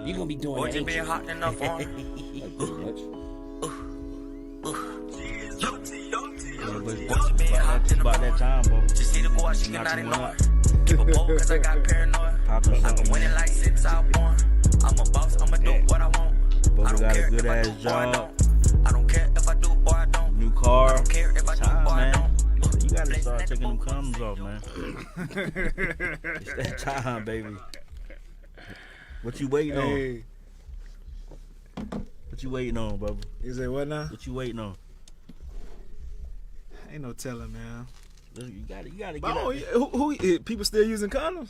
You gonna be doing that, ain't you? Hot enough on. Like pretty much. About that time, bro. Just need to go out, she can not ignore. Keep a bowl cause I got paranoid. I've been winning like since I was born. I'm a boss, I'ma do what I want. Bubba got a good ass job. I don't care if I do or I don't. New car. I don't care if I do or I don't. You gotta start taking them condoms off, man. It's that time, baby. What you waiting on? What you waiting on, Bubba? You say what now? What you waiting on? Ain't no telling, man. You gotta get Oh, out. yeah. Who people still using condoms?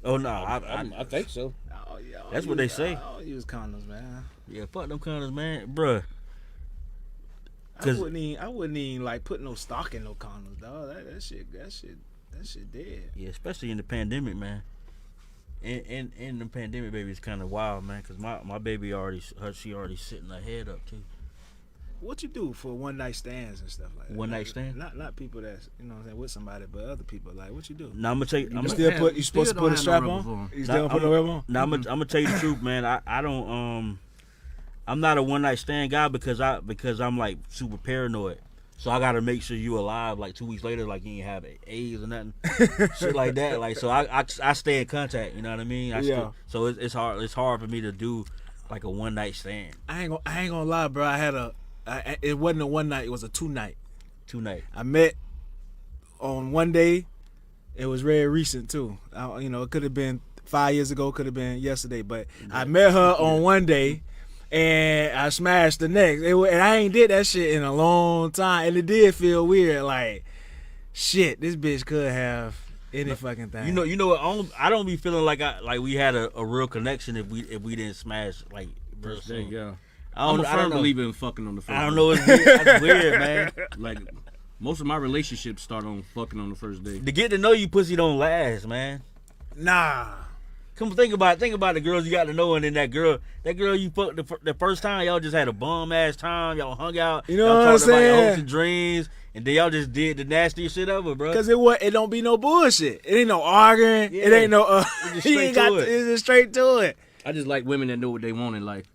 Oh no, I think so. Oh, yeah, That's what they say. I don't use condoms, man. Yeah, fuck them condoms, man, bruh. I wouldn't even like put no stock in no condoms, dog. That shit dead. Yeah, especially in the pandemic, man. In the pandemic, baby, it's kind of wild, man. Cause my baby she already sitting her head up too. What you do for one night stands and stuff like that? One night stand? Not people that's what I'm saying with somebody, but other people. Like, what you do? Now I'm gonna tell you. You supposed to put a strap on? You still put a rubber on? Now I'm gonna tell you the truth, man. I don't I'm not a one night stand guy because I'm like super paranoid. So I gotta make sure you alive like 2 weeks later, like you ain't have AIDS or nothing, shit like that. Like so I stay in contact. You know what I mean? So it's hard for me to do like a one night stand. I ain't gonna lie, bro. It wasn't a one night. It was a 2 night. 2 night. I met on one day. It was very recent too. It could have been 5 years ago. Could have been yesterday. But I met her on one day. And I smashed the next. And I ain't did that shit in a long time. And it did feel weird. Like, shit, this bitch could have any fucking thing. You know what? I don't be feeling like we had a real connection if we didn't smash like First day, yeah. I'm a firm believer in fucking on the first day. I don't know. It's weird. That's weird, man. Like, most of my relationships start on fucking on the first day. To get to know you, pussy don't last, man. Nah. Come think about the girls you got to know, and then that girl you fucked the first time, y'all just had a bum ass time, y'all hung out, you know y'all what I'm talked about your saying? hopes and dreams, and then y'all just did the nastiest shit ever, bro. Cause it don't be no bullshit. It ain't no arguing. Yeah. It ain't no it's just straight to it. I just like women that know what they want in life.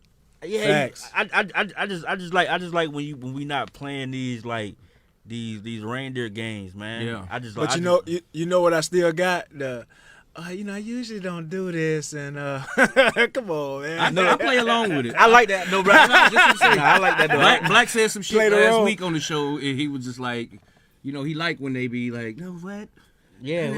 Yeah, facts. I just like when we not playing these like these reindeer games, man. Yeah. But you know what I still got? I usually don't do this, and come on, man. I know. I play along with it. I like that, no, bro. I like that, though. Black said some shit last week on the show, and he was just like, he like when they be like, no, what? Yeah,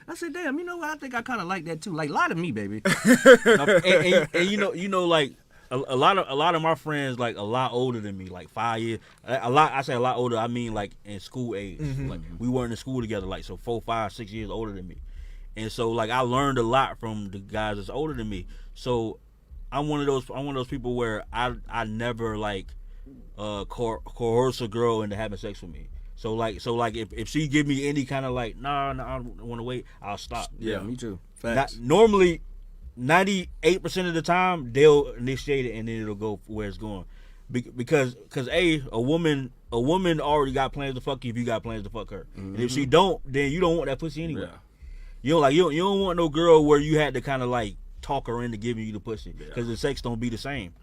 I said, damn, you know what? I think I kind of like that too. Like, lie to me, baby. and you know, like a lot of my friends, like a lot older than me, like 5 years. I say a lot older. I mean, like in school age. Mm-hmm. Like we weren't in school together, like so 4, 5, 6 years older than me. And so, like, I learned a lot from the guys that's older than me. So, I'm one of those people where I never like coerce a girl into having sex with me. So like if she give me any kind of like nah, I don't want to wait, I'll stop. Yeah, me too. Normally, 98% of the time they'll initiate it and then it'll go where it's going, because a woman already got plans to fuck you if you got plans to fuck her, and if she don't, then you don't want that pussy anyway. Yeah. You don't want no girl where you had to kind of like talk her into giving you the pussy, because the sex don't be the same.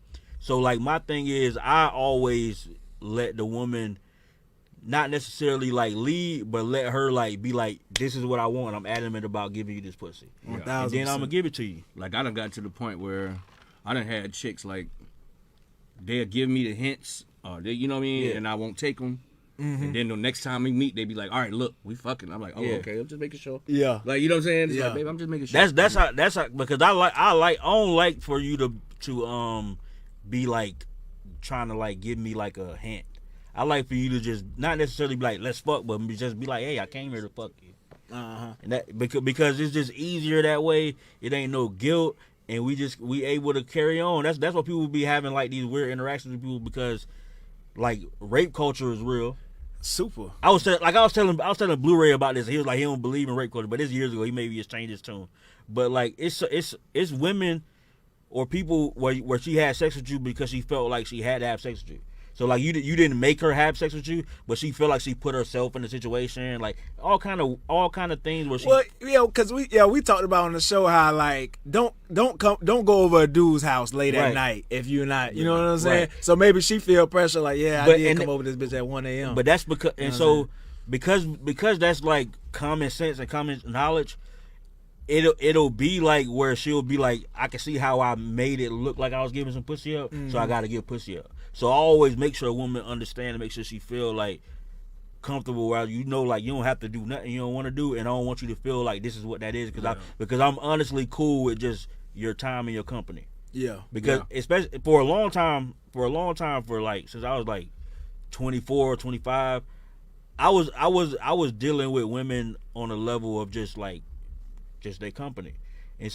So like my thing is, I always let the woman not necessarily like lead, but let her like be like, this is what I want. I'm adamant about giving you this pussy, and then I'm gonna give it to you. Like I done got to the point where I done had chicks like they'll give me the hints, or they, you know what I mean, and I won't take them. Mm-hmm. And then the next time we meet, they be like, all right, look, we fucking. I'm like, oh, okay, I'm just making sure. Yeah. Like, you know what I'm saying? It's like, babe, I'm just making sure. That's how, because I don't like for you to be like trying to like give me like a hint. I like for you to just not necessarily be like, let's fuck, but just be like, hey, I came here to fuck you. And that because it's just easier that way. It ain't no guilt, and we able to carry on. That's what people be having like these weird interactions with people, because like rape culture is real. Super. I was telling Blu-ray about this. He was like, he don't believe in rape culture, but this years ago. He maybe just changed his tune. But like it's women or people where she had sex with you because she felt like she had to have sex with you. So like you didn't make her have sex with you, but she feel like she put herself in the situation, like all kind of things where she. Well, because we talked about on the show how like don't go over a dude's house late at night if you're not, you know what I'm saying. Right. So maybe she feel pressure like I did come over this bitch at 1 a.m. But that's because because that's like common sense and common knowledge. It'll be like where she'll be like, I can see how I made it look like I was giving some pussy up, so I gotta give pussy up. So I always make sure a woman understand and make sure she feel like comfortable where like you don't have to do nothing you don't want to do, and I don't want you to feel like this is what that is because I'm honestly cool with just your time and your company. Yeah. Because especially for a long time for like since I was like 24 or 25, I was dealing with women on a level of just their company, and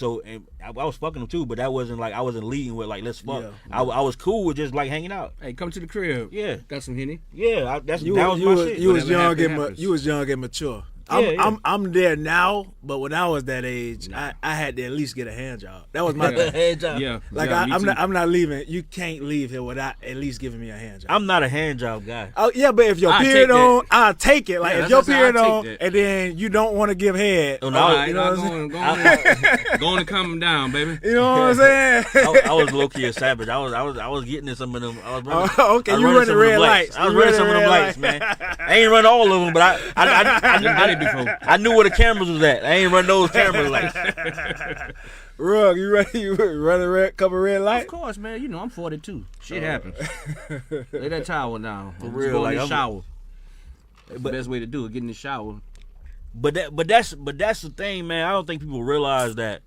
I was fucking them too, but that wasn't like I wasn't leading with like let's fuck. I was cool with just like hanging out. Hey, come to the crib. Yeah, got some Henny. Yeah, that was my shit. You was young and mature. I'm there now, but when I was that age, I had to at least get a hand job. That was my hand job. Yeah, like I'm not leaving. You can't leave here without at least giving me a hand job. I'm not a hand job guy. Oh yeah, but if your period on, I'll take it. Like if your period on, and then you don't want to give head, you know what I'm saying? Going to calm them down, baby. You know what I'm saying? I was low key a savage. I was getting in some of them. I was running. Okay, you running red lights. I was running some of them lights, man. I ain't running all of them, but I before. I knew where the cameras was at. I ain't run those cameras like. Rug, you ready? You running a couple red lights? Of course, man. You know I'm 42. Shit happens. Lay that towel down. For real, go like in the shower. That's the best way to do it. Get in the shower. But that's the thing, man. I don't think people realize that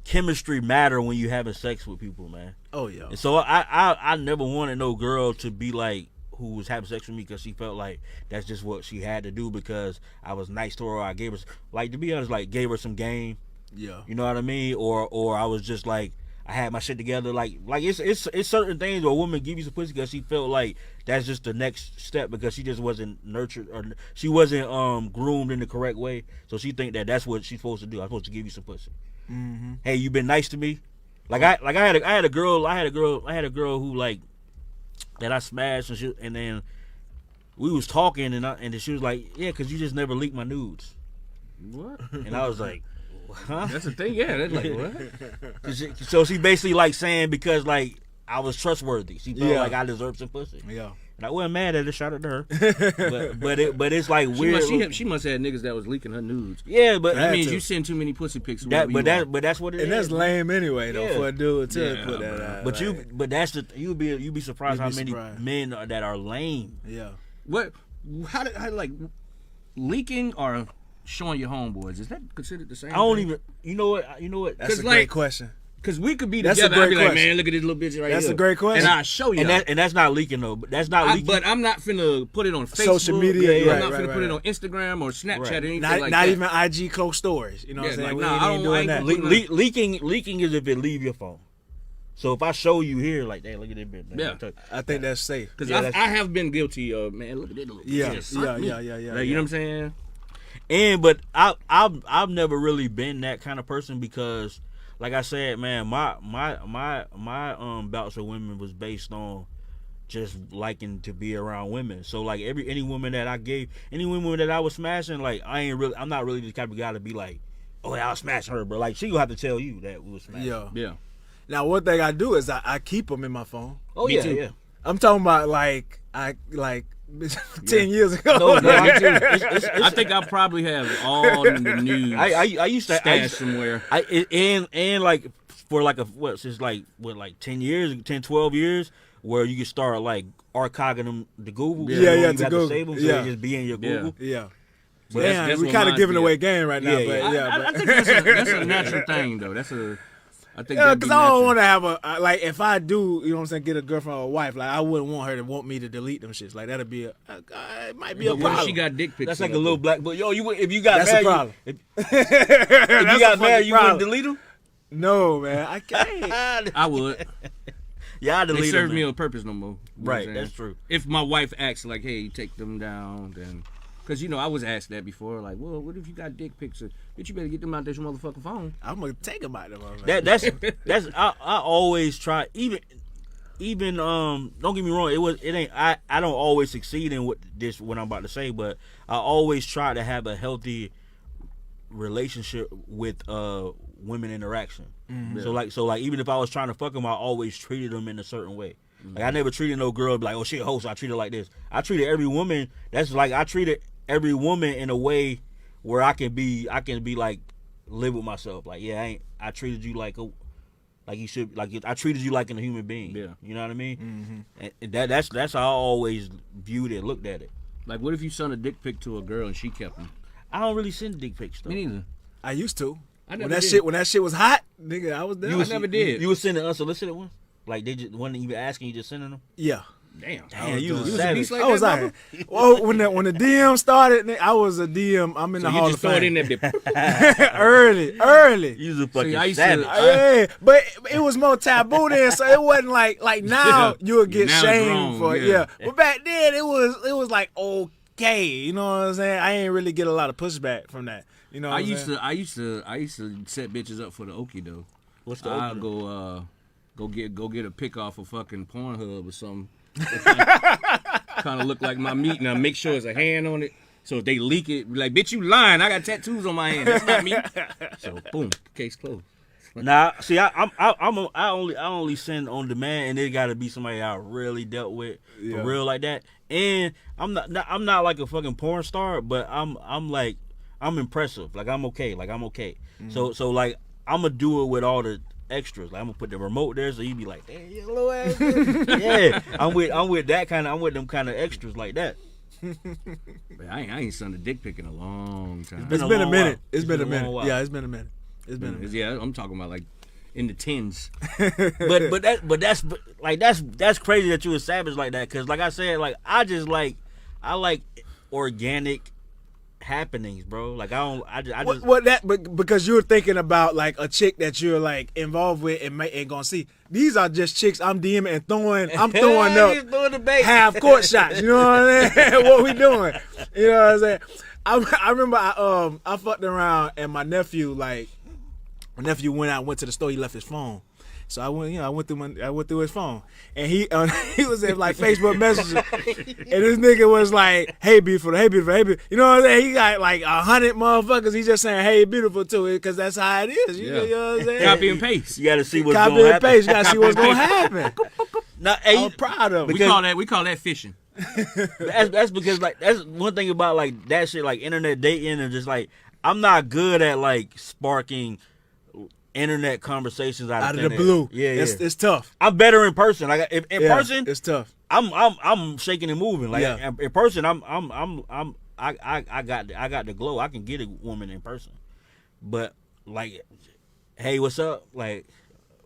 chemistry matter when you having sex with people, man. Oh yeah. And so I never wanted no girl to be like, who was having sex with me because she felt like that's just what she had to do because I was nice to her. Or I gave her, like, to be honest, like gave her some game. Yeah. You know what I mean? Or I was just like, I had my shit together. Like it's certain things where a woman give you some pussy because she felt like that's just the next step because she just wasn't nurtured or she wasn't groomed in the correct way. So she think that that's what she's supposed to do. I'm supposed to give you some pussy. Mm-hmm. Hey, you been nice to me. I had a girl who like that I smashed and then we was talking and she was like, yeah, because you just never leaked my nudes. What? And I was like, huh? That's the thing, yeah. That's like, what? So she basically like saying because like I was trustworthy. She felt like I deserved some pussy. Yeah. And I wasn't mad at it, shout out to her. but it's like weird. She must have had niggas that was leaking her nudes. Yeah, but that means you send too many pussy pics. But that's what it is. And that's lame anyway though for a dude to put that out. But that's the you'd be surprised how many men that are lame. Yeah. What? How like leaking or showing your homeboys? Is that considered the same? I don't even. You know what? That's a great question. Because we could be together. I'd be like, man, look at this little bitch right here. That's a great question. And I'll show you. And that's not leaking though. That's not leaking. But I'm not finna put it on Facebook. Social media. I'm not finna put it on Instagram or Snapchat or anything like that. Not even IG close stories. You know what I'm saying? I ain't doing that. Leaking is if it leave your phone. So if I show you here, like, hey, look at this bitch. Yeah. I think that's safe. Because I have been guilty of, man, look at this little bitch. Yeah. Like, you know what I'm But saying? I've never really been that kind of person because, like I said, man, my bouts with women was based on just liking to be around women. So like any woman that I was smashing, like I'm not really the type of guy to be like, oh yeah, I'll smash her, bro. Like she gonna have to tell you that we was smashing. Yeah. Now one thing I do is I keep them in my phone. Oh Me yeah, too. yeah. I'm talking about like 10 years ago. No, me too. I think I probably have all in the news. I used to stashed somewhere. And like for like since like 10, 12 years where you can start like archiving them to Google. Yeah, you have Google. to save them so they just be in your Google. Yeah. So Damn, we kind of giving away game right now. I think that's a natural thing though. I think because I don't want to have like if I do, you know what I'm saying, get a girlfriend or a wife, like I wouldn't want her to want me to delete them shits. Like that'd be it might be a problem. She got dick pics. That's like a little black book. Yo, if you got that's married, a problem. If you got married, you wouldn't delete them? No, man, I can't. I would. Yeah, I delete them. They serve me on purpose no more. Right, that's true. If my wife asks like, hey, take them down, then. Because, I was asked that before. Like, well, what if you got dick pics? Bitch, you better get them out there your motherfucking phone. I'm going to take them out there. That's I always try, even even don't get me wrong, it ain't I don't always succeed in what I'm about to say, but I always try to have a healthy relationship with women interaction. Mm-hmm. So like even if I was trying to fuck them, I always treated them in a certain way. Mm-hmm. Like I never treated no girl like, oh shit, hoe, so I treat her like this. I treated every woman. That's like I treated every woman in a way where I can be like live with myself. Like I treated you like you should, like I treated you like a human being. Yeah, you know what I mean. Mm-hmm. And that's how I always viewed it, looked at it. Like what if you sent a dick pic to a girl and she kept them? I don't really send dick pics though. Me neither. I used to. I never did. When that shit was hot, nigga, I was there. I never did. You was sending unsolicited ones? Like they just wasn't even asking, you just sending them? Yeah. Damn, you was savage. I was like, well, when the DM started, I was a DM. I'm in the Hall of Fame. You just throw it in there. early. You was a fucking savage. Yeah, but it was more taboo then, so it wasn't like now you would get shamed for it. Yeah. But back then it was like okay, you know what I'm saying? I ain't really get a lot of pushback from that. You know what I'm saying? I used to set bitches up for the okie though. What's the I'll go get a pic off of fucking Pornhub or something. Kind of look like my meat, and I make sure there's a hand on it. So if they leak it, like, bitch, you lying. I got tattoos on my hand. That's not me. So boom, case closed. Nah, see, I only send on demand, and it got to be somebody I really dealt with for real like that. And I'm not like a fucking porn star, but I'm impressive. Like I'm okay. Mm-hmm. So like I'm gonna do it with all the extras. Like I'm gonna put the remote there, so you be like, damn, you little ass. Yeah, I'm with that kind of. I'm with them kind of extras like that. But I ain't sent a dick pic in a long time. It's been a minute. It's been a minute. Yeah, it's been a minute. Yeah, I'm talking about like in the tens. but that's crazy that you a savage like that. Cause like I said, like I like organic happenings, bro. Like I just because you're thinking about like a chick that you're like involved with and gonna see. These are just chicks I'm DMing and throwing up half court shots. You know what I'm saying? What we doing? You know what I'm saying? I remember I fucked around and my nephew went to the store. He left his phone. So I went through his phone, and he was in like Facebook Messenger, and this nigga was like, "Hey beautiful, hey beautiful, hey beautiful." You know what I'm saying? He got like 100 motherfuckers. He's just saying, "Hey beautiful" too, because that's how it is. You know what I'm saying? Copy and paste. You got to see what's going to happen. Copy and paste. You got to see what's going to happen. Now, I'm proud of it. We call that fishing. That's because like that's one thing about like that shit, like internet dating, and just like I'm not good at like sparking internet conversations out of the blue. Yeah, it's tough. I'm better in person. Like in person, it's tough. I'm shaking and moving. Like in person, I got the glow. I can get a woman in person, but like, hey, what's up? Like,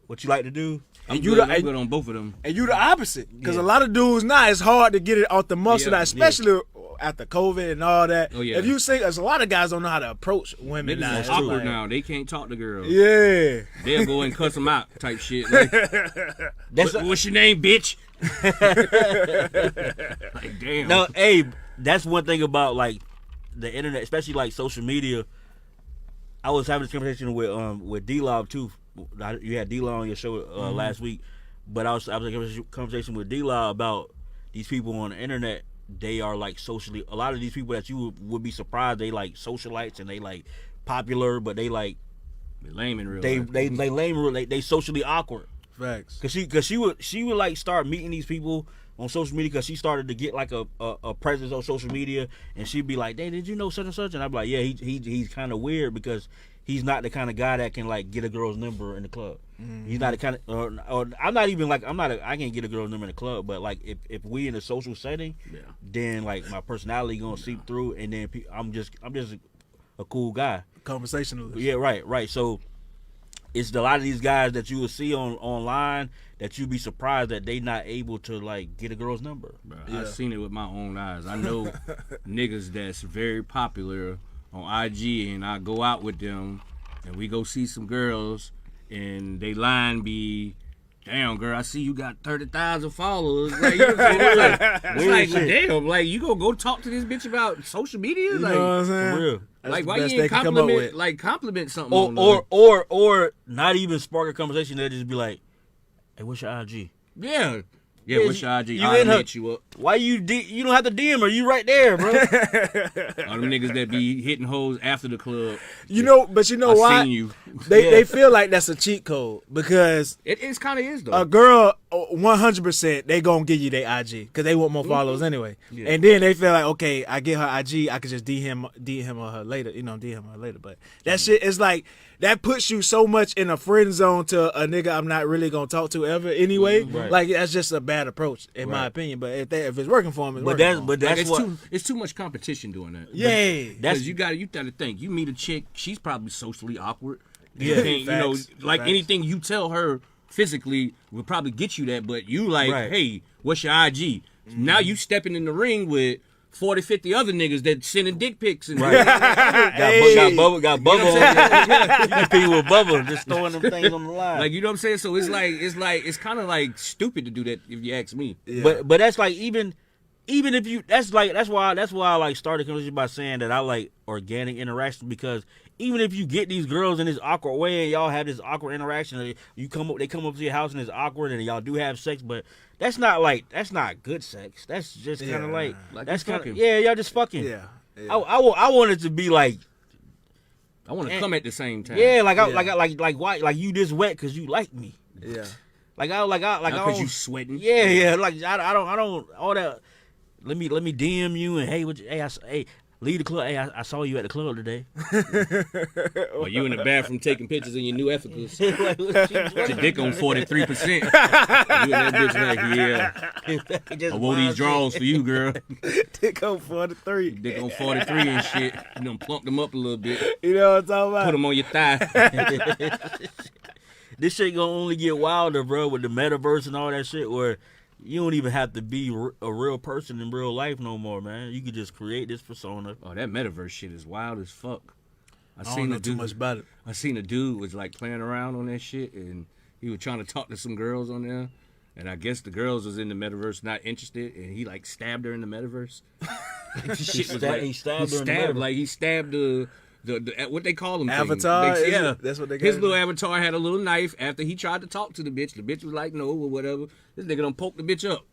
what you like to do? I'm good on both of them. And you the opposite, because a lot of dudes now it's hard to get it off the muscle, especially after COVID and all that. Oh, yeah. If you say, there's a lot of guys don't know how to approach women now. It's awkward now. They can't talk to girls. Yeah. They'll go and cuss them out type shit. Like, what's your name, bitch? Like, damn. No, hey, that's one thing about like the internet, especially like social media. I was having this conversation with D-Lob too. You had D-Law on your show last week, but I was having a conversation with D-Law about these people on the internet. They are like socially, a lot of these people that you would be surprised, they like socialites and they like popular, but they like lame in real life. They lame in real life. They socially awkward. Facts. Cause she would like start meeting these people on social media, because she started to get like a presence on social media, and she'd be like, "Hey, did you know such and such?" And I'd be like, "Yeah, he's kind of weird because he's not the kind of guy that can like get a girl's number in the club. Mm-hmm. He's not the kind of, or I'm not even like I can't get a girl's number in the club, but like if we in a social setting, then like my personality gonna seep through, and then I'm just a cool guy, conversationalist. Yeah, right. So it's a lot of these guys that you will see online that you be surprised that they not able to like get a girl's number. Bro, I've seen it with my own eyes. I know niggas that's very popular on IG, and I go out with them and we go see some girls, and they line be, "Damn girl, I see you got 30,000 followers." Like, you like damn, like you gonna go talk to this bitch about social media? You like, know what I'm saying? For real. Like, why you ain't compliment something? Or not even spark a conversation. They just be like, "Hey, what's your IG?" Yeah. Yeah, what's your IG? You I'll in her- hit you up. Why you don't have to DM her? You right there, bro. All them niggas that be hitting hoes after the club. But you know I why? seen you. They feel like that's a cheat code because It kind of is though. a girl 100% they gonna give you their IG because they want more followers anyway. Yeah. And then they feel like, okay, I get her IG, I could just DM or her later, DM her later. But that shit is like that puts you so much in a friend zone to a nigga I'm not really gonna talk to ever anyway. Right. Like that's just a bad approach in my opinion. But if it's working for him, it's But working that's for him. but Like, that's it's too much competition doing that. Yeah. That's Because you gotta think. You meet a chick, she's probably socially awkward. Yeah, You know, facts, like facts. anything you tell her physically will probably get you that. But you like, Right. hey, what's your IG? Now you stepping in the ring with 40, 50 other niggas that sending dick pics and Right. Hey. got Bubba on. You compete with Bubba, just throwing them things on the line. like, you know what I'm saying? So it's kind of like stupid to do that if you ask me. Yeah. But that's like even if you that's why I like started the conversation by saying that I like organic interaction because even if you get these girls in this awkward way and y'all have this awkward interaction, they come up to your house and it's awkward and y'all do have sex, but that's not good sex. That's just kind of Yeah. Like that's you kind fucking. of y'all just fucking. Yeah. I want it to be like I want to come at the same time. like you this wet because you like me. Yeah. I Because don't- you sweating. Yeah, like I don't all that. Let me DM you and hey, leave the club. Hey, I saw you at the club today. Or you in the bathroom taking pictures in your new ethicals. Like, Your dick on 43%. You and that bitch like, yeah. I wore these drawers for you, girl. Dick on 43. Dick on 43 and shit. You done plumped them up a little bit. You know what I'm talking about? Put them on your thigh. This shit gonna only get wilder, bro, with the metaverse and all that shit. Where you don't even have to be a real person in real life no more, man. You can just create this persona. Oh, that metaverse shit is wild as fuck. I don't know too much about it. I seen a dude was like playing around on that shit, and he was trying to talk to some girls on there, and I guess the girls was in the metaverse not interested, and he like stabbed her in the metaverse. Like, the shit was like, He stabbed her in the metaverse. like he stabbed the what they call them Avatar? things. Is Yeah, it? That's what they His got? little avatar had a little knife. After he tried to talk to the bitch was like no or whatever. This nigga done poked the bitch up,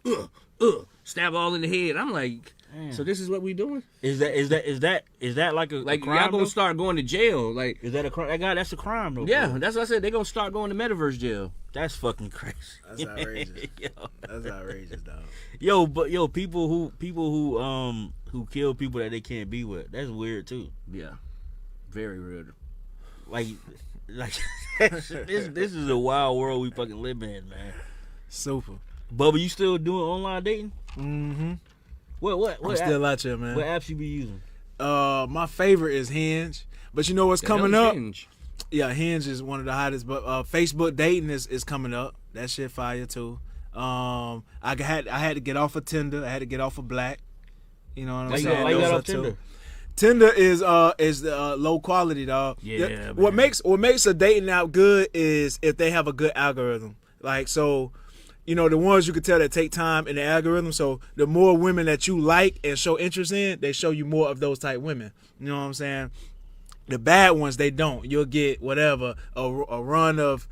stab all in the head. I'm like, so this is what we doing? Is that like a Like crime, y'all gonna though? start going to jail? Like Is that a crime? That's a crime though. yeah, bro. that's what I said. They gonna start going to metaverse jail. That's fucking crazy. That's outrageous. Yo. That's outrageous, dog. Yo, people who kill people that they can't be with. That's weird too. Yeah, very weird. Like this is a wild world we fucking live in, man. Super. Bubba, you still doing online dating? Mm-hmm. What I'm still out here, man. what apps you be using? My favorite is Hinge. But you know what's coming Hell, up? Hinge. Yeah, Hinge is one of the hottest. But Facebook dating is coming up. That shit fire too. I had to get off of Tinder. I had to get off of Black. You know what I'm Why you saying? got Those off are two. Tinder? Tinder is low quality, dog. Yeah, What man. makes a dating app good is if they have a good algorithm. Like so, you know, the ones you can tell that take time in the algorithm. So the more women that you like and show interest in, they show you more of those type women. You know what I'm saying? The bad ones, they don't. You'll get whatever a run of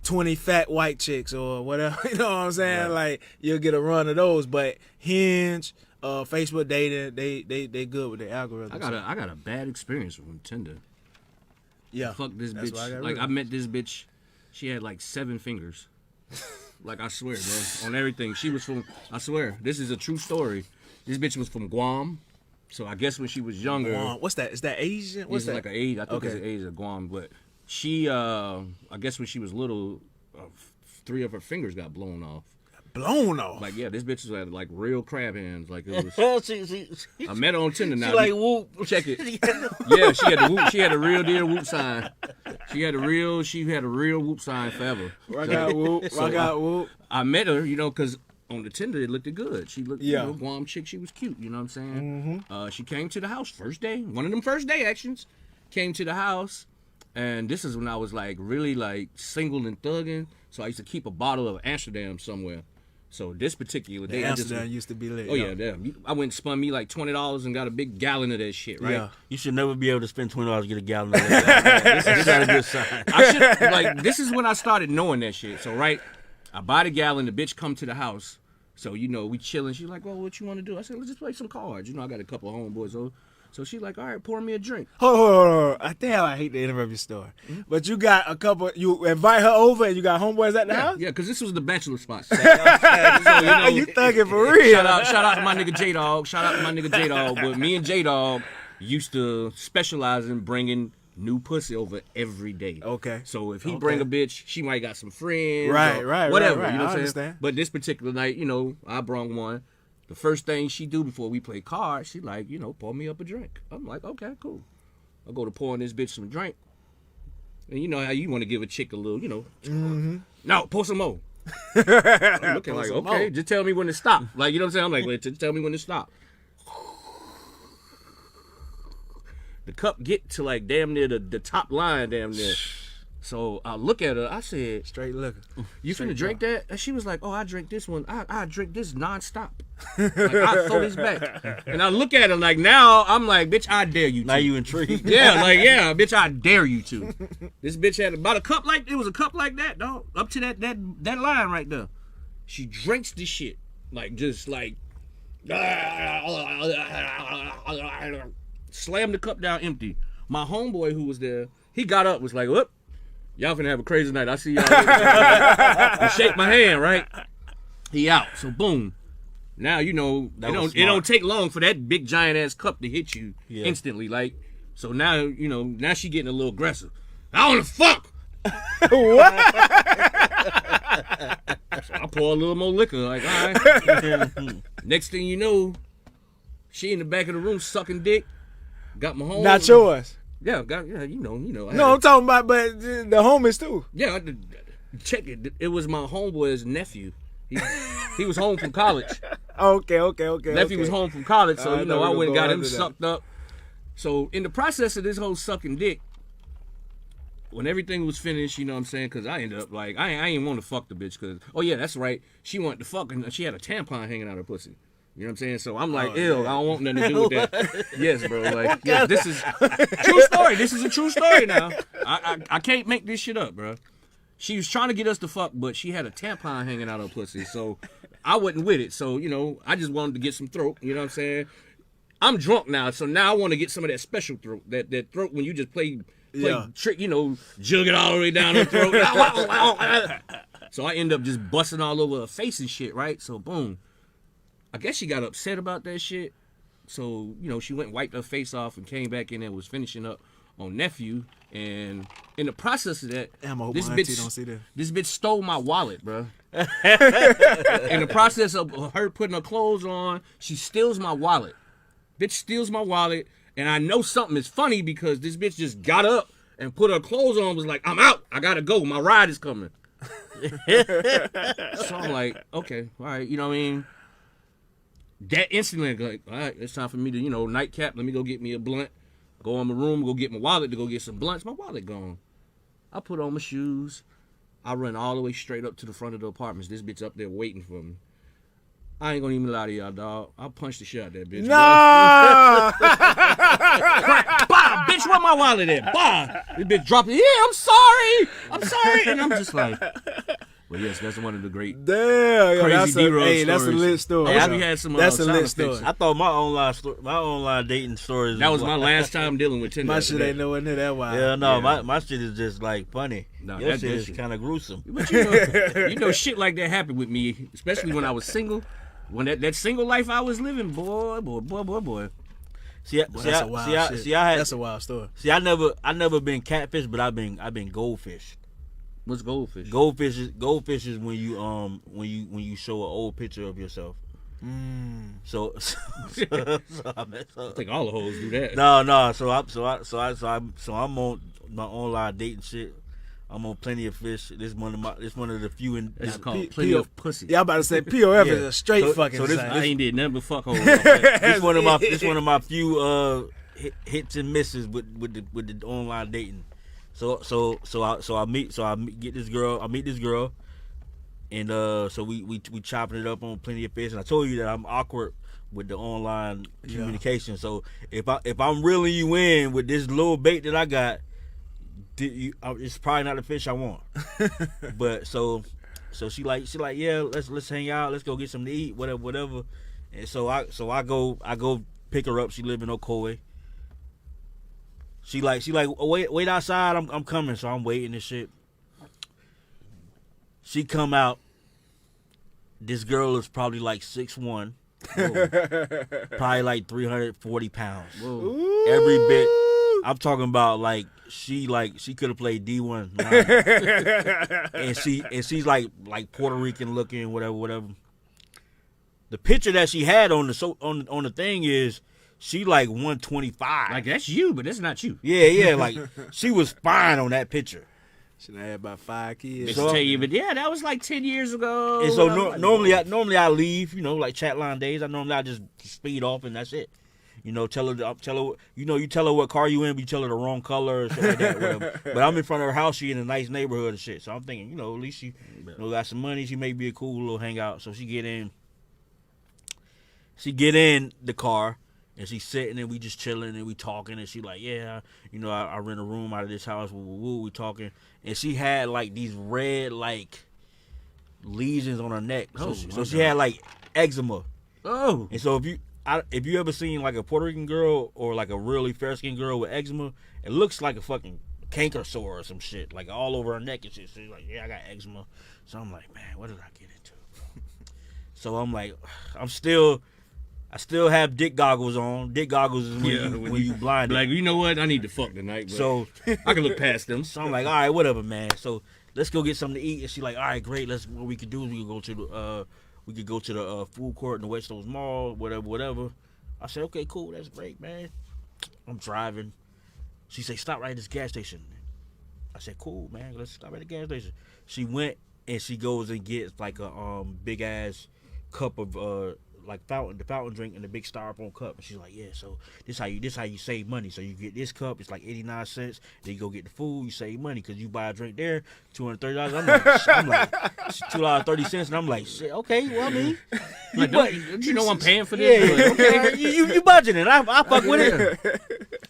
20 fat white chicks or whatever. You know what I'm saying? Right. Like you'll get a run of those. But Hinge, Facebook dating, they good with the algorithm. I got a bad experience from Tinder. Yeah. Fuck this That's why I bitch. got Like rid I of met this bitch. She had like 7 fingers. Like I swear, bro, on everything. She was from. I swear, this is a true story. This bitch was from Guam. So I guess when she was younger, Guam. What's that? Is that Asian? What's it's that? like an age. I think it's an age of Guam. But she, I guess when she was little, 3 of her fingers got blown off. Blown off. Like yeah, this bitch had like real crab hands. Like it was. I met her on Tinder now. She like whoop. Check it. Yeah, she had the whoop. She had a real deal whoop sign. She had a real whoop sign forever. Rock out whoop. Rock out whoop. I met her, you know, because on the Tinder it looked good. She looked, Yeah. you know, Guam chick. She was cute. You know what I'm saying? She came to the house first day. One of them first day actions. Came to the house, and this is when I was like really like single and thugging. So I used to keep a bottle of Amsterdam somewhere. So this particular day, Amsterdam used to be lit. Oh yeah, damn. I went and spun me like $20 and got a big gallon of that shit, right? Yeah. You should never be able to spend $20 to get a gallon of that. This is not a good sign. I should like this is when I started knowing that shit. So right, I buy the gallon. The bitch come to the house. So, you know, we chilling. She's like, well, what you want to do? I said, let's just play some cards. You know, I got a couple of homeboys. So she's like, all right, pour me a drink. Hold. Damn, I hate to interrupt your story. Mm-hmm. But you got a couple, you invite her over and you got homeboys at the house? Yeah, because this was the bachelor spot. So, you thugging for real. Shout out to my nigga J-Dog. But me and J-Dog used to specialize in bringing new pussy over every day. Okay. So if he bring a bitch, she might got some friends. Right. Whatever. Right. You know what I'm saying? But this particular night, you know, I brought one. The first thing she do before we play cards, she like, you know, pour me up a drink. I'm like, okay, cool. I go to pouring this bitch some drink. And you know how you want to give a chick a little, you know. Mm-hmm. No, pour some more. I'm looking like, okay, more. just tell me when to stop. Like, you know what I'm saying? I'm like, wait, just tell me when to stop. The cup get to like damn near the top line damn near. So I look at her, I said, straight liquor. You finna drink that? And she was like, oh, I drink this one. I drink this nonstop. Like, I throw this back. And I look at her like, now I'm like, bitch, I dare you to. Now you intrigued. Yeah, like, yeah, bitch, I dare you to. This bitch had about a cup like, it was a cup like that, dog. Up to that line right there. She drinks this shit. Like, just like, slammed the cup down empty. My homeboy who was there, he got up, was like, whoop. Y'all finna have a crazy night. I see y'all later. You shake my hand, right? He out. So boom. Now you know it don't take long for that big giant ass cup to hit you instantly. Like, so now you know, now she getting a little aggressive. I wanna fuck. What? So I pour a little more liquor, like, all right. Next thing you know, she in the back of the room sucking dick. Got my home. Not yours. Yeah, you know. No, I'm talking about, but the homies too. Yeah, check it. It was my homeboy's nephew. He was home from college. Okay. Nephew was home from college, so you know I went and got him sucked up. So in the process of this whole sucking dick, when everything was finished, you know what I'm saying? Because I ended up like I ain't want to fuck the bitch because that's right. She wanted to fuck and she had a tampon hanging out her pussy. You know what I'm saying? So I'm like, ew, I don't want nothing to do with that. Yes, bro. Like, yes, this is true story. This is a true story now. I can't make this shit up, bro. She was trying to get us to fuck, but she had a tampon hanging out her pussy. So I wasn't with it. So, you know, I just wanted to get some throat. You know what I'm saying? I'm drunk now, so now I want to get some of that special throat. That throat when you just play trick, you know, jug it all the way down her throat. So I end up just busting all over her face and shit, right? So boom. I guess she got upset about that shit. So, you know, she went and wiped her face off and came back in and was finishing up on nephew. And in the process of that, this bitch stole my wallet, bro. In the process of her putting her clothes on, she steals my wallet. Bitch steals my wallet. And I know something is funny because this bitch just got up and put her clothes on, was like, I'm out. I gotta go. My ride is coming. So I'm like, okay, all right, you know what I mean? That instantly, like, all right, it's time for me to, you know, nightcap. Let me go get me a blunt. Go in my room, go get my wallet to go get some blunts. My wallet gone. I put on my shoes. I run all the way straight up to the front of the apartments. This bitch up there waiting for me. I ain't gonna even lie to y'all, dog. I'll punch the shit out of that bitch. No! Crack, bah, bitch, where my wallet at? Bah! This bitch dropped it. Yeah, I'm sorry. And I'm just like, well, yes, that's one of the great crazy D-Road stories. That's a lit story. I wish we had some that's a lit sound story. effects. I thought my online dating stories. That was my last time dealing with Tinder. My shit ain't nowhere near that wild. Yeah, no, my shit is just like funny. No, your shit is kind of gruesome. But you know, shit like that happened with me, especially when I was single. When that single life I was living, boy. That's a wild story. See, I never been catfish, but I've been goldfish. What's goldfish? Goldfish is when you show an old picture of yourself. So I think all the hoes do that. No. So I'm on my online dating shit. I'm on Plenty of Fish. This one of the few. It's called Plenty of Pussy. Yeah, I'm about to say POF is a straight fucking. So I ain't did nothing but fuck hoes. This one of my few hits and misses with the online dating. So I meet this girl, and so we chopping it up on Plenty of Fish. And I told you that I'm awkward with the online communication. So if I'm reeling you in with this little bait that I got, it's probably not the fish I want. But so So she like, yeah, let's hang out, let's go get something to eat, whatever. And so I go pick her up. She live in Ocoee. She like, wait outside. I'm coming. So I'm waiting and shit. She come out. This girl is probably like 6'1", probably like 340 pounds. Whoa. Every bit. I'm talking about like she could have played D1, and she's like Puerto Rican looking, whatever. The picture that she had on the thing is she like 125. Like that's you, but that's not you. Yeah, like she was fine on that picture. Should have had about 5 kids. So, tell you, but yeah, that was like 10 years ago. And so normally I leave, like chat line days. I just speed off and that's it. Tell her, you tell her what car you in, but you tell her the wrong color or shit like that. Whatever. But I'm in front of her house. She in a nice neighborhood and shit. So I'm thinking, at least she got some money. She may be a cool little hangout. So she get in the car and she's sitting and we just chilling and we talking and she like, yeah, I rent a room out of this house. We talking and she had like these red like lesions on her neck. So she had like eczema. Oh, and so if you ever seen like a Puerto Rican girl or like a really fair-skinned girl with eczema, it looks like a fucking canker sore or some shit, like all over her neck and shit. So she's like, yeah, I got eczema. So I'm like, man, what did I get into? So I'm like, I still have dick goggles on. Dick goggles is when you blinded. Like, you know what? I need to fuck tonight. But so I can look past them. So I'm like, all right, whatever, man. So let's go get something to eat. And she's like, all right, great. What we could do is we could go to the food court in the West Coast Mall, whatever. I said, okay, cool, that's great, man. I'm driving. She said, stop right at this gas station. I said, cool, man, let's stop at the gas station. She went and she goes and gets like a big ass cup of like the fountain drink in a big styrofoam cup. And she's like, yeah, so this how you save money. So you get this cup, it's like 89 cents. Then you go get the food, you save money because you buy a drink there, $230. I'm like $2.30, and I'm like, shit, okay, well, I mean, like, don't you know I'm paying for this? Yeah, okay, you budgeting, I fuck with it.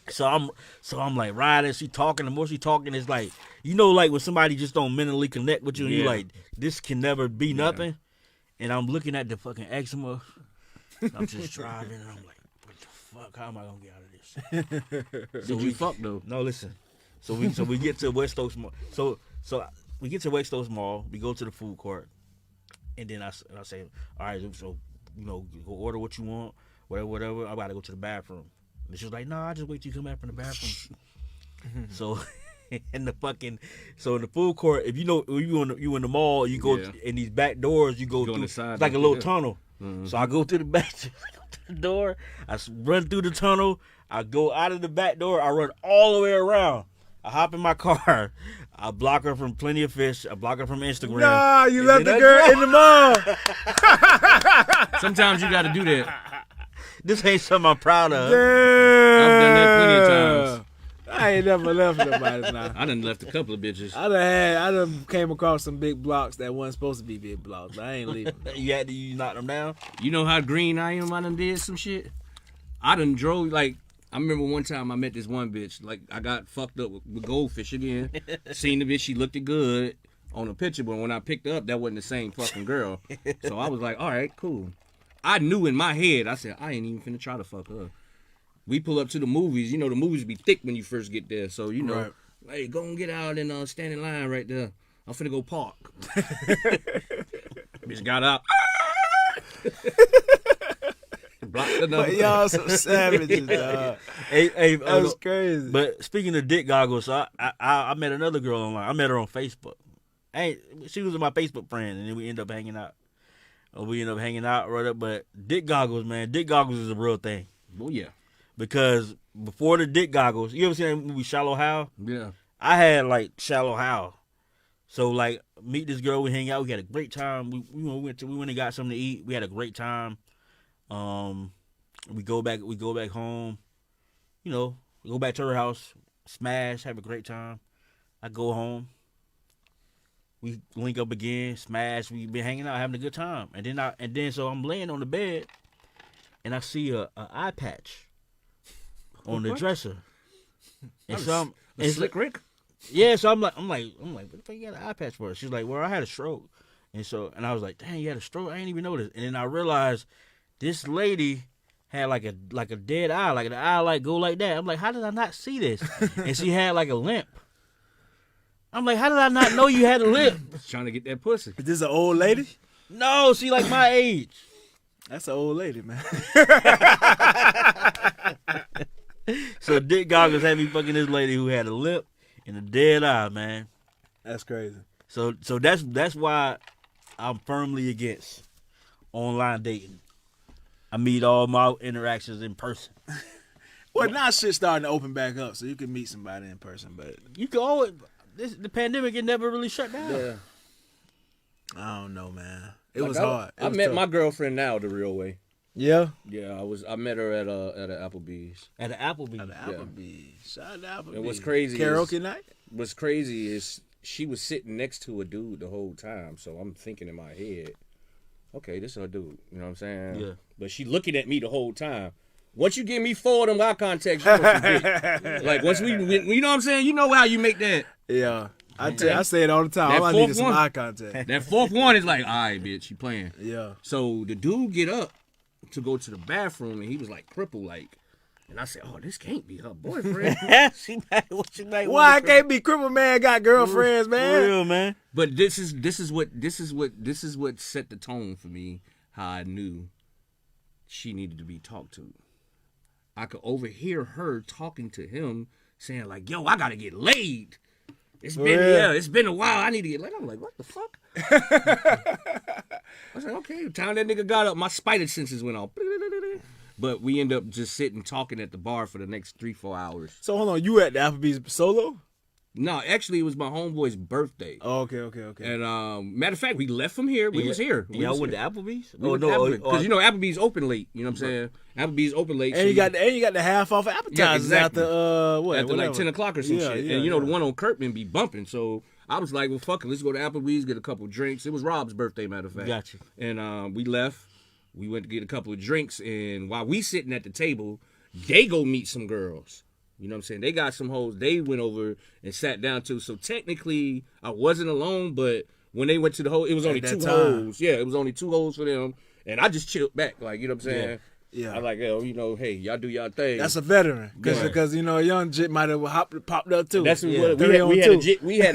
So I'm like riding, she talking. The more she talking, it's like, like when somebody just don't mentally connect with you, and you like, this can never be nothing. And I'm looking at the fucking eczema. I'm just driving, and I'm like, what the fuck? How am I gonna get out of this? Did you fuck though? No, listen. So we get to West Oaks Mall. So we get to West Oaks Mall. We go to the food court, and then I say, all right, so go order what you want, whatever. I gotta go to the bathroom. And she was like, no, I just wait till you come back from the bathroom. So. In the food court, if you in the mall, you go in these back doors, you go through it's like a little tunnel. Mm-hmm. So I go through the back door, I run through the tunnel, I go out of the back door, I run all the way around. I hop in my car, I block her from Plenty of Fish, I block her from Instagram. Nah, you left the girl in the mall. Sometimes you got to do that. This ain't something I'm proud of. Damn. I've done that plenty of times. I ain't never left nobody now. I done left a couple of bitches. I done came across some big blocks that wasn't supposed to be big blocks, but I ain't leaving. You knock them down? You know how green I am? I done did some shit. I done drove, like, I remember one time I met this one bitch. Like, I got fucked up with goldfish again. Seen the bitch, she looked good on the picture, but when I picked her up, that wasn't the same fucking girl. So I was like, all right, cool. I knew in my head, I said, I ain't even finna try to fuck her. We pull up to the movies. The movies be thick when you first get there. So, right. Hey, go and get out and stand in line right there. I'm finna go park. Bitch got out. Blocked the number. But y'all some savages, dog. Hey, that was crazy. But speaking of dick goggles, I met another girl online. I met her on Facebook. She was my Facebook friend, and then we end up hanging out. Right up. But dick goggles, man. Dick goggles is a real thing. Oh, yeah. Because before the dick goggles, you ever seen that movie Shallow Hal? Yeah. I had like Shallow Hal. So like meet this girl, we hang out, we had a great time. We went and got something to eat. We had a great time. We go back home. We go back to her house, smash, have a great time. I go home. We link up again, smash. We been hanging out, having a good time. And then so I'm laying on the bed, and I see a eye patch on the dresser. And so Slick Rick? Yeah, so I'm like, what the fuck you got an eye patch for? She's like, well, I had a stroke. And I was like, dang, you had a stroke? I didn't even know this. And then I realized this lady had like a dead eye, like the eye like go like that. I'm like, how did I not see this? And she had like a limp. I'm like, how did I not know you had a limp? Trying to get that pussy. Is this an old lady? No, she like my age. That's an old lady, man. So Dick Goggins had me fucking this lady who had a limp and a dead eye, man. That's crazy. So that's why I'm firmly against online dating. I meet all my interactions in person. Well, now shit's starting to open back up, so you can meet somebody in person, but You can always the pandemic it never really shut down. Yeah. I don't know, man. It Like, was hard. I met my girlfriend now the real way. Yeah. Yeah, I met her at an Applebee's. At the Applebee's. At the Applebee's. Shout out to Applebee's. And what's crazy Karaoke night? What's crazy is she was sitting next to a dude the whole time, so I'm thinking in my head, okay, this is her dude. You know what I'm saying? Yeah. But she looking at me the whole time. Once you give me 4 of them eye contacts, you know what you get. Like once you know what I'm saying? You know how you make that. Yeah. I say it all the time. That All I need fourth is some one. eye contact. That 4th one is like, all right, bitch, you playing. Yeah. So the dude get up to go to the bathroom, and he was like crippled, like. And I said, oh, this can't be her boyfriend. she might Why I can't be crippled man got girlfriends, man? For real, man. But this is what set the tone for me. How I knew she needed to be talked to. I could overhear her talking to him, saying like, "Yo, I gotta get laid. It's been a while. I need to get laid." I'm like, "What the fuck?" I was like, "Okay." The time that nigga got up, my spider senses went off. But we end up just sitting talking at the bar for the next 3-4 hours. So hold on, you at the Applebee's solo? No, actually, it was my homeboy's birthday. Oh, okay. And matter of fact, we left from here. We was here. Y'all went to Applebee's? Because you know Applebee's open late. You know what I'm saying? Applebee's open late. And so you got the half off appetizers exactly. after after like 10 o'clock or some shit. And you know the one on Kirkman be bumping. So I was like, well, fuck it, let's go to Applebee's, get a couple drinks. It was Rob's birthday, matter of fact. Gotcha. And we left. We went to get a couple of drinks, and while we sitting at the table, they go meet some girls. You know what I'm saying? They got some hoes they went over and sat down to. So technically, I wasn't alone, but when they went to the hole, it was only 2 hoes. Yeah, it was only 2 hoes for them. And I just chilled back, like, you know what I'm saying? Yeah. I like, yo, you know, hey, y'all do y'all thing. That's a veteran. Because you know, a young jit might have popped up too. That's what we had a jit with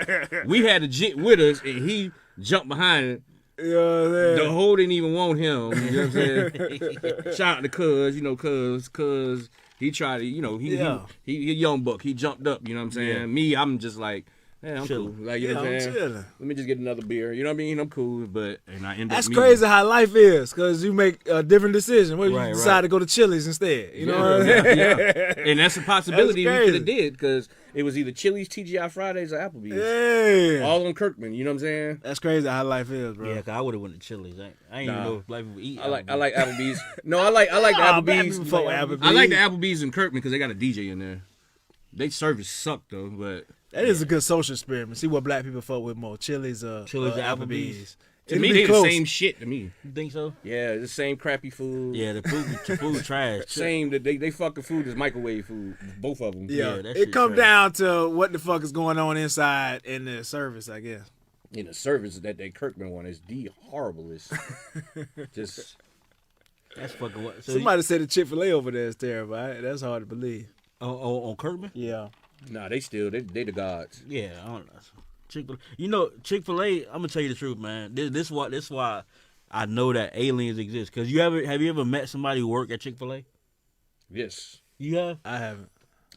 us. We had a jit with us, and he jumped behind it. The hoe didn't even want him. You know what I'm saying? Shout out to Cuz, you know, Cuz he tried to, you know, he a young buck. He jumped up, you know what I'm saying? Yeah. Me, I'm just like, hey, I'm cool. Like, you know what I'm saying? Let me just get another beer. You know what I mean? I'm cool, but and I end up. That's crazy how life is, because you make a different decision. Well, you decide to go to Chili's instead. You know what I mean? Yeah. And that's a possibility we could have did, because it was either Chili's, TGI Fridays, or Applebee's. Yeah. All on Kirkman. You know what I'm saying? That's crazy how life is, bro. Yeah, cause I would have went to Chili's. I ain't even know if black people eat. I like Applebee's. No, I like the Applebee's. Applebee's. I like the Applebee's in Kirkman because they got a DJ in there. They service suck though, but that is a good social experiment. See what black people fuck with more, Chili's or Applebee's. To me, they the same shit to me. You think so? Yeah, it's the same crappy food. Yeah, the food trash. Same, they fucking food is microwave food. Both of them. Yeah, it comes down to what the fuck is going on inside in the service, I guess. In the service that they Kirkman one is the horriblest. Just that's fucking what. So somebody said the Chick-fil-A over there is terrible. That's hard to believe. On Kirkman? Yeah. Nah, they the gods. Yeah, I don't know. Chick-fil-A. You know, Chick-fil-A, I'm gonna tell you the truth, man. This why I know that aliens exist. Cause have you ever met somebody who worked at Chick-fil-A? Yes. You have? I haven't.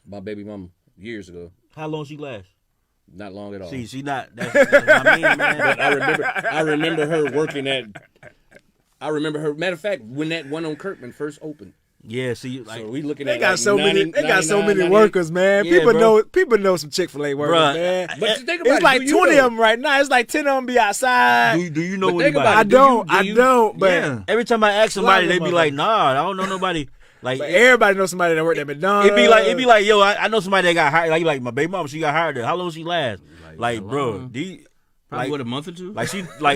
My baby mama years ago. How long she last? Not long at all. See, she not. That's what I mean, man. But I remember her working at. I remember her. Matter of fact, when that one on Kirkman first opened. Yeah, see, like so we looking they at got like so 90, many. They got so many workers, man. Yeah, people know some Chick-fil-A workers, man. But think about it's like 20 of them right now. It's like 10 of them be outside. Do you know anybody? I don't. But yeah. Every time I ask somebody, they be like, "Nah, I don't know nobody." Like but everybody knows somebody that worked at McDonald's. It be like, yo, I know somebody that got hired. Like my baby mama, she got hired there. How long she last? Like bro, Probably with a month or two. Like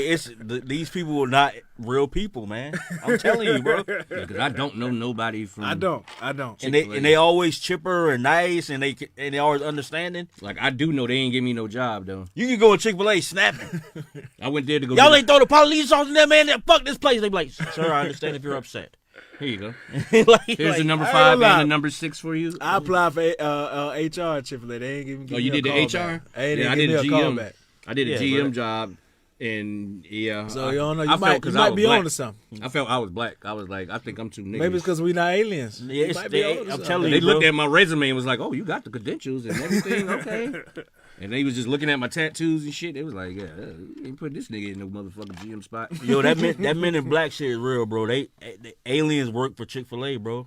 these people are not real people, man. I'm telling you, bro. Because I don't know nobody from. I don't. And they always chipper and nice, and they always understanding. Like I do know they ain't give me no job though. You can go in Chick-fil-A snapping. I went there to go. Y'all ain't throw the police on them, man. Fuck this place. They be like, sir, I understand if you're upset. Here you go. Here's the number 5 and the number 6 for you. I applied for HR at Chick-fil-A. They ain't giving me. Oh, you did the HR? I did a GM. Back. I did a GM job, and yeah. So you don't know. You might be on to something. I felt I was black. I was like, I think I'm too niggas. Maybe it's because we not aliens. Yeah, I'm telling you, they looked at my resume and was like, "Oh, you got the credentials and everything, okay." And they was just looking at my tattoos and shit. They was like, "Yeah, you ain't put this nigga in no motherfucking GM spot." Yo, that Men in Black shit is real, bro. They aliens work for Chick-fil-A, bro,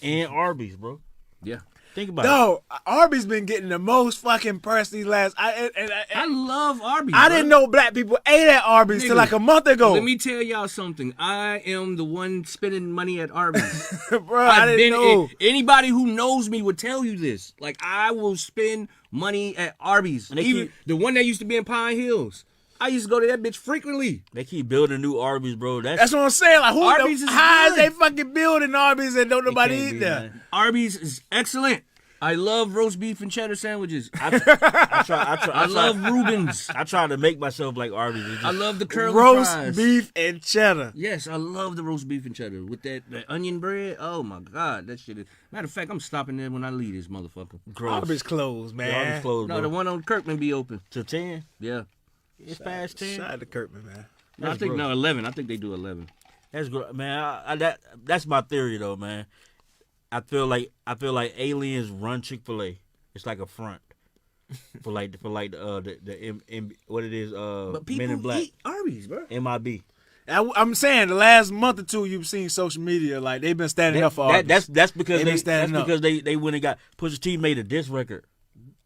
and Arby's, bro. Yeah. Think about it. No, Arby's been getting the most fucking press these last. I love Arby's. I didn't know black people ate at Arby's till like a month ago. Let me tell y'all something. I am the one spending money at Arby's. Bro, I didn't know. Anybody who knows me would tell you this. Like, I will spend money at Arby's. Even the one that used to be in Pine Hills. I used to go to that bitch frequently. They keep building new Arby's, bro. That's what I'm saying. Like, Arby's how is they fucking building Arby's and don't nobody eat there? Man. Arby's is excellent. I love roast beef and cheddar sandwiches. I love Rubens. I try to make myself like Arby's. I love the curly roast fries. beef and cheddar. Yes, I love the roast beef and cheddar with that onion bread. Oh my god, that shit is. Matter of fact, I'm stopping there when I leave this motherfucker. Gross. Arby's closed, man. Arby's closed, No, bro. the one on Kirkman be open Till 10. Yeah. It's past 10. Shout out to Kirkman, man. No, I think 11. I think they do 11. That's good, man. That's my theory, though, man. I feel like aliens run Chick-fil-A. It's like a front for what it is. But people Men in Black. eat Arby's, bro. MIB. I'm saying the last month or two you've seen social media like they've been standing up for Arby's. That's because they they went and got Pusha T made a diss record.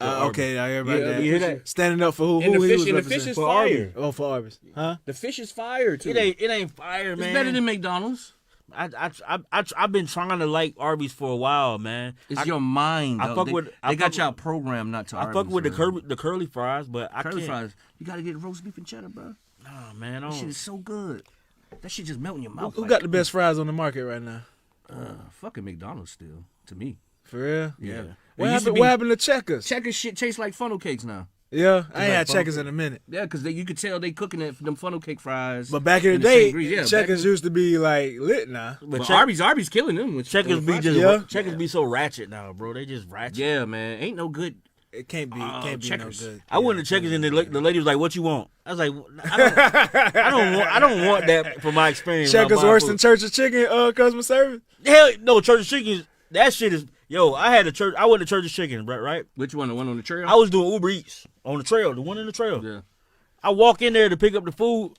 Okay, I hear about that. You hear that? Standing up for who? And Who he was the fish representing? is fire. Oh, for Arby's, huh? The fish is fire too. It ain't fire, man. It's better than McDonald's. I've been trying to like Arby's for a while, man. It's your mind. I fuck with. They got y'all programmed not to. I fuck with the curly fries, but I curly can't. fries. You gotta get roast beef and cheddar, bro. Nah, man, That shit is so good. That shit just melt in your mouth. Who got the best fries on the market right now? Fucking McDonald's still to me. For real? Yeah. What happened to Checkers? Checkers shit tastes like funnel cakes now. Yeah, I ain't had Checkers in a minute. Yeah, because you could tell they cooking it for them funnel cake fries. But back in the day, Checkers used to be like lit now. But Arby's killing them. With Checkers be just Checkers be so ratchet now, bro. They just ratchet. Yeah, man, ain't no good. It can't be Checkers. no good. I went to Checkers and the lady was like, "What you want?" I was like, "I don't want that from my experience." Checkers worse than Church's Chicken customer service. Hell no, Church's Chicken. That shit is. Yo, I went to Church's Chicken, right? Which one? The one on the trail? I was doing Uber Eats on the trail, the one in the trail. Yeah. I walk in there to pick up the food,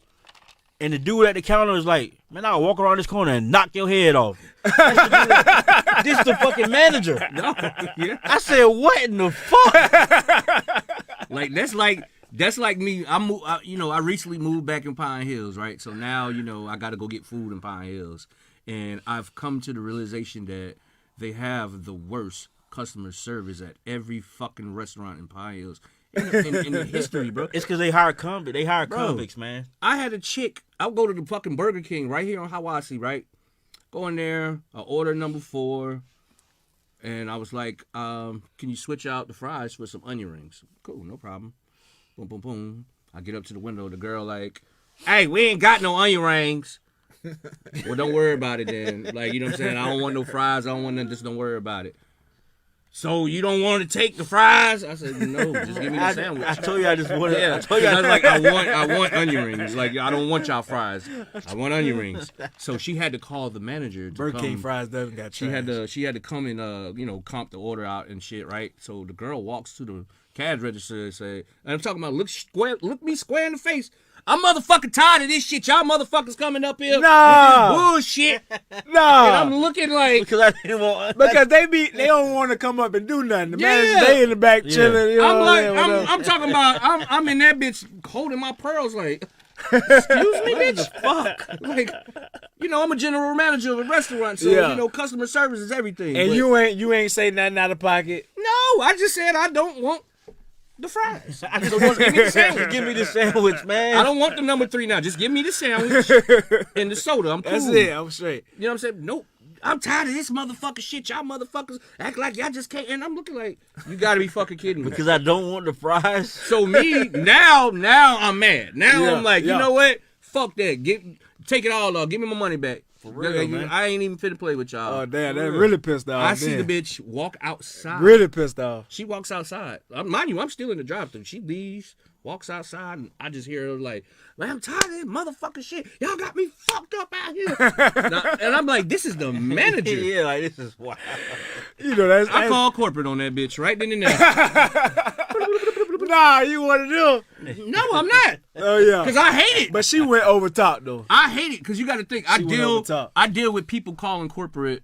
and the dude at the counter is like, "Man, I'll walk around this corner and knock your head off." This the fucking manager. No, yeah. I said, "What in the fuck?" That's like me. I recently moved back in Pine Hills, right? So now, I got to go get food in Pine Hills, and I've come to the realization that they have the worst customer service at every fucking restaurant in Pine Hills in the history, bro. It's because they hire convicts. They hire convicts, man. I had a chick. I'll go to the fucking Burger King right here on Hiwassee, right? Go in there. I order number 4. And I was like, can you switch out the fries for some onion rings? Cool, no problem. Boom, boom, boom. I get up to the window. The girl like, hey, we ain't got no onion rings. Well, don't worry about it then. Like, you know what I'm saying? I don't want no fries. I don't want nothing. Just don't worry about it. So you don't want to take the fries? I said, no, just give me the sandwich. I told you I just wanted. Yeah, I was like, I want onion rings. Like, I don't want y'all fries. I want onion rings. So she had to call the manager. Burger King fries doesn't got trash. She had to come and comp the order out and shit, right? So the girl walks to the cash register and say, and I'm talking about look me square in the face. I'm motherfucking tired of this shit. Y'all motherfuckers coming up here with this bullshit. And I'm looking like because they don't want to come up and do nothing. The manager, they in the back chilling. I'm talking about I'm in that bitch holding my pearls like, excuse me, bitch. Fuck. Like, I'm a general manager of a restaurant, so customer service is everything. And you ain't say nothing out of pocket. No, I just said I don't want the fries. I just want give me the sandwich. Give me the sandwich, man. I don't want the number 3 now. Just give me the sandwich and the soda. I'm cool. That's it. I'm straight. You know what I'm saying? Nope. I'm tired of this motherfucking shit. Y'all motherfuckers act like y'all just can't. And I'm looking like, you gotta be fucking kidding me. Because I don't want the fries. So me, now I'm mad. Now I'm like, you know what? Fuck that. Take it all off. Give me my money back. For real, man. I ain't even finna play with y'all. Oh, damn. That really pissed off. I see the bitch walk outside. Really pissed off. She walks outside. Mind you, I'm still in the drive-thru. She leaves, walks outside, and I just hear her like, man, I'm tired of this motherfucking shit. Y'all got me fucked up out here. And I'm like, this is the manager. Yeah, like, this is wild. You know, that's... I call corporate on that bitch right then and there. Nah, you want to do? No, I'm not. Oh, yeah. Because I hate it. But she went over top, though. I hate it because you got to think. She I deal with people calling corporate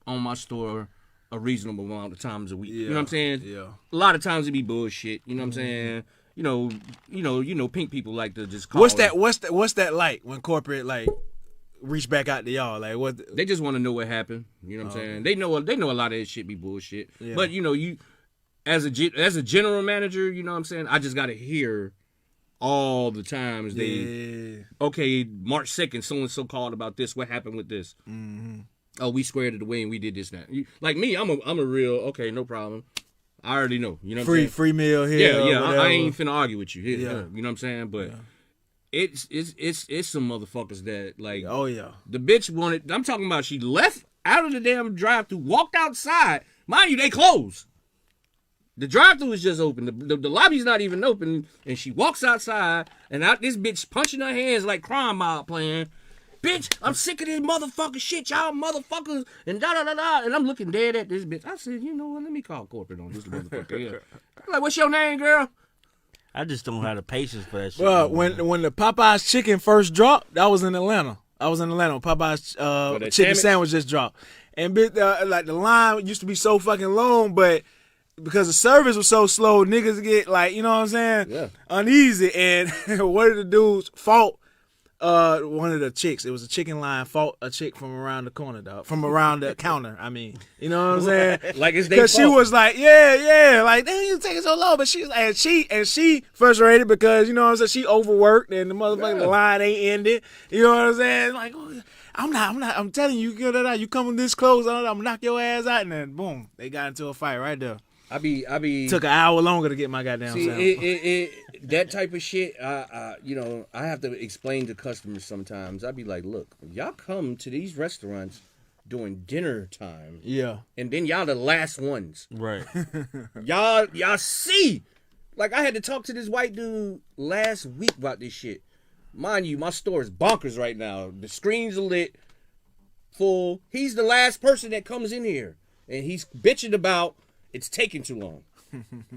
on my store a reasonable amount of times a week. Yeah. You know what I'm saying? Yeah. A lot of times it be bullshit. You know what I'm saying? You know, pink people like to just call. What's that like when corporate like reach back out to y'all? Like what? They just want to know what happened. You know what I'm saying? They know a lot of this shit be bullshit. Yeah. But you know, you as a general manager, you know what I'm saying? I just got to hear all the times okay, March 2nd, so and so called about this. What happened with this? Mm-hmm. Oh, we squared it away and we did this now. Like me, I'm a real okay, no problem. I already know. You know what I'm saying? Free meal here. Yeah. I ain't finna argue with you. Here, Yeah. you know what I'm saying? But it's some motherfuckers that like. Oh yeah. The bitch wanted. I'm talking about. She left out of the damn drive-thru, walked outside. Mind you, they closed. The drive-thru is just open. The lobby's not even open, and she walks outside, and out this bitch punching her hands like Crime Mob playing. Bitch, I'm sick of this motherfucking shit, y'all motherfuckers, and da-da-da-da. And I'm looking dead at this bitch. I said, you know what, let me call corporate on this motherfucker here. I'm like, what's your name, girl? I just don't have the patience for that shit. Well, when the Popeye's chicken first dropped, that was in Atlanta. I was in Atlanta when Popeye's chicken sandwich just dropped. And like the line used to be so fucking long, but because the service was so slow, niggas get like, you know what I'm saying, uneasy. And one of the dudes fought one of the chicks. It was a chicken line fought a chick from around the corner, dog. From around the counter. I mean, you know what I'm saying? Like it's because she was like, yeah, like damn, you taking so long. But she was and she frustrated because you know what I'm saying. She overworked and the motherfucking line ain't ended. You know what I'm saying? Like, I'm not. I'm telling you, you coming this close, I'm gonna knock your ass out. And then boom, they got into a fight right there. I be took an hour longer to get my goddamn sandwich. That type of shit, you know, I have to explain to customers sometimes. I be like, look, y'all come to these restaurants during dinner time. Yeah. And then y'all the last ones. Right. y'all see. Like, I had to talk to this white dude last week about this shit. Mind you, my store is bonkers right now. The screens are lit, full. He's the last person that comes in here. And he's bitching about it's taking too long.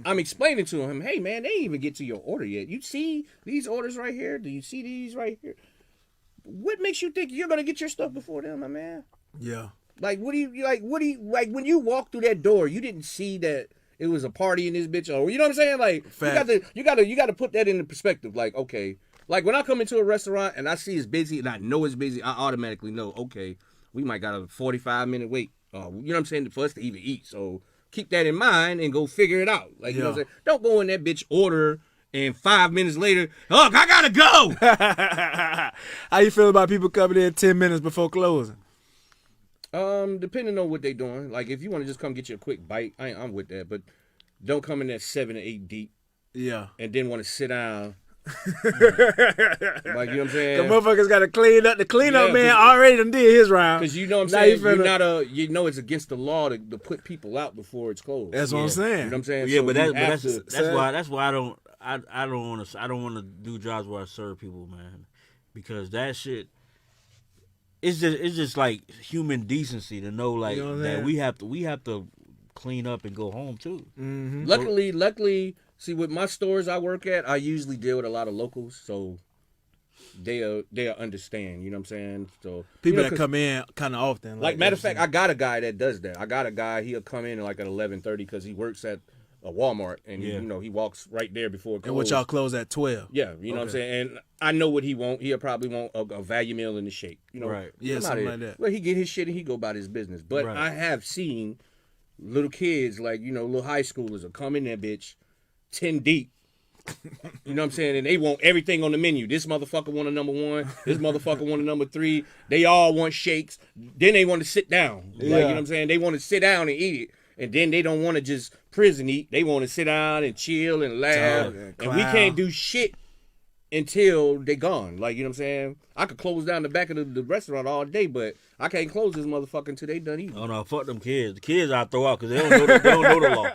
I'm explaining to him, hey, man, they ain't even get to your order yet. You see these orders right here? Do you see these right here? What makes you think you're going to get your stuff before them, my man? Yeah. Like, what do you, when you walk through that door, you didn't see that it was a party in this bitch, or, you know what I'm saying? Like, you got to put that into perspective. Like, okay, like when I come into a restaurant and I see it's busy and I know it's busy, I automatically know, okay, we might got a 45-minute wait. You know what I'm saying? For us to even eat. So keep that in mind and go figure it out. Like, you know what I'm saying? Don't go in that bitch order and 5 minutes later, look, I gotta go. How you feel about people coming in 10 minutes before closing? Depending on what they doing. Like, if you want to just come get you a quick bite, I'm with that. But don't come in at 7 or 8 deep. Yeah. And then want to sit down. Like, you know what I'm saying? The motherfuckers got to clean up. The cleanup man already done did his round. Because you know what I'm saying? You know it's against the law to put people out before it's closed. That's what I'm saying. You know what I'm saying? Yeah, so but that's why I don't want to do jobs where I serve people, man, because that shit. It's just like human decency to know, like, that we have to clean up and go home too. Mm-hmm. Luckily, see, with my stores I work at, I usually deal with a lot of locals, so they'll understand. You know what I'm saying? So people that come in kind of often. Like matter of fact, I got a guy that does that. I got a guy, he'll come in like at 11:30 because he works at a Walmart, and you know he walks right there before it closes. And what y'all close at 12? Yeah, you know what I'm saying. And I know what he want. He'll probably want a value meal in the shake. You know, right? Yeah, something like that. Well, he get his shit and he go about his business. But I have seen little kids, like, you know, little high schoolers will come in there, bitch, 10 deep. You know what I'm saying? And they want everything on the menu. This motherfucker want a number 1. This motherfucker want a number 3. They all want shakes. Then they want to sit down. Like, you know what I'm saying? They want to sit down and eat it. And then they don't want to just prison eat. They want to sit down and chill and laugh. And we can't do shit until they gone. Like, you know what I'm saying? I could close down the back of the restaurant all day, but I can't close this motherfucker until they done eating. Oh no, fuck them kids. The kids I throw out because they don't know the law.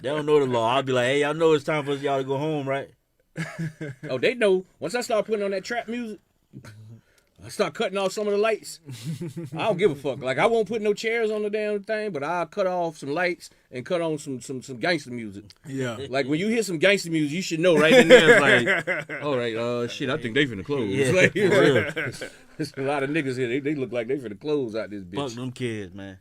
They don't know the law. I'll be like, hey, y'all know it's time for y'all to go home, right? Oh, they know. Once I start putting on that trap music, I start cutting off some of the lights. I don't give a fuck. Like, I won't put no chairs on the damn thing, but I'll cut off some lights and cut on some gangster music. Yeah. Like, when you hear some gangster music, you should know right in there. It's like, all right, shit, I think they finna close. Yeah, like, real. There's a lot of niggas here. They look like they finna close out this bitch. Fuck them kids, man.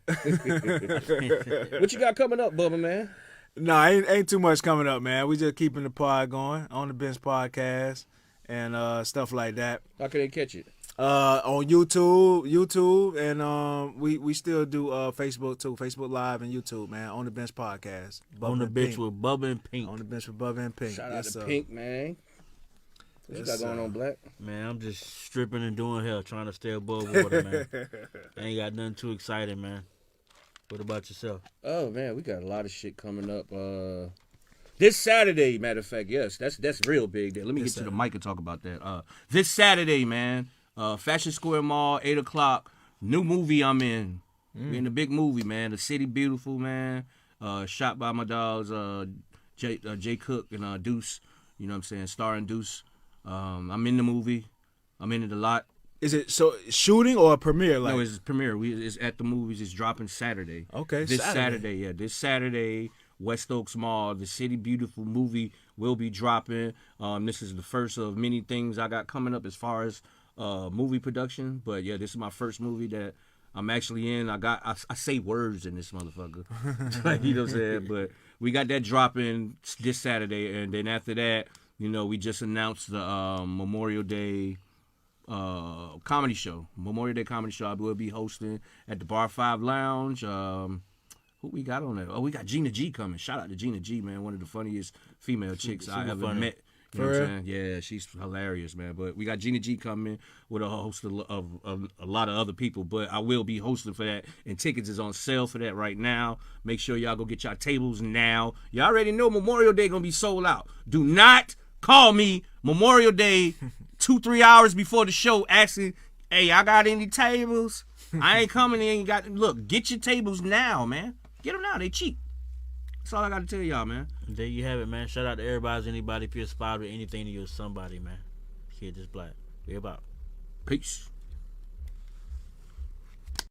What you got coming up, Bubba, man? No, ain't too much coming up, man. We just keeping the pod going on the Bench Podcast and stuff like that. How can they catch it? On YouTube, and we still do Facebook too, Facebook Live and YouTube, man. On the Bench Podcast. On the bench with Bubba and Pink. On the bench with Bubba and Pink. Shout out to Pink, man. What you got going on, Black? Man, I'm just stripping and doing hell, trying to stay above water, man. I ain't got nothing too exciting, man. What about yourself? Oh man, we got a lot of shit coming up. This Saturday, matter of fact, yes, that's real big. Let me get to the mic and talk about that. This Saturday, man, Fashion Square Mall, 8:00. New movie I'm in. We in the big movie, man. The City Beautiful, man. Shot by my dogs, Jay Cook and Deuce. You know what I'm saying? Starring Deuce. I'm in the movie. I'm in it a lot. Is it so shooting or a premiere? Like? No, it's premiere. It's at the movies. It's dropping Saturday. Okay, this Saturday. This Saturday, West Oaks Mall, the City Beautiful movie will be dropping. This is the first of many things I got coming up as far as movie production. But yeah, this is my first movie that I'm actually in. I say words in this motherfucker. Like, you know what I'm saying? But we got that dropping this Saturday, and then after that, you know, we just announced the Memorial Day comedy show. Memorial Day comedy show I will be hosting at the Bar 5 Lounge. Who we got on there? Oh, we got Gina G coming. Shout out to Gina G, man. One of the funniest female chicks I ever met. You know what I'm saying? Yeah, she's hilarious, man. But we got Gina G coming with a host of a lot of other people. But I will be hosting for that, and tickets is on sale for that right now. Make sure y'all go get y'all tables now. You already know Memorial Day gonna be sold out. Do not call me Memorial Day 2-3 hours before the show asking, hey, I got any tables? I ain't coming in. Look, get your tables now, man. Get them now. They cheap. That's all I got to tell y'all, man. There you have it, man. Shout out to everybody, anybody. If you're inspired with anything, you're somebody, man. Kid Jus'Black. We about. Peace.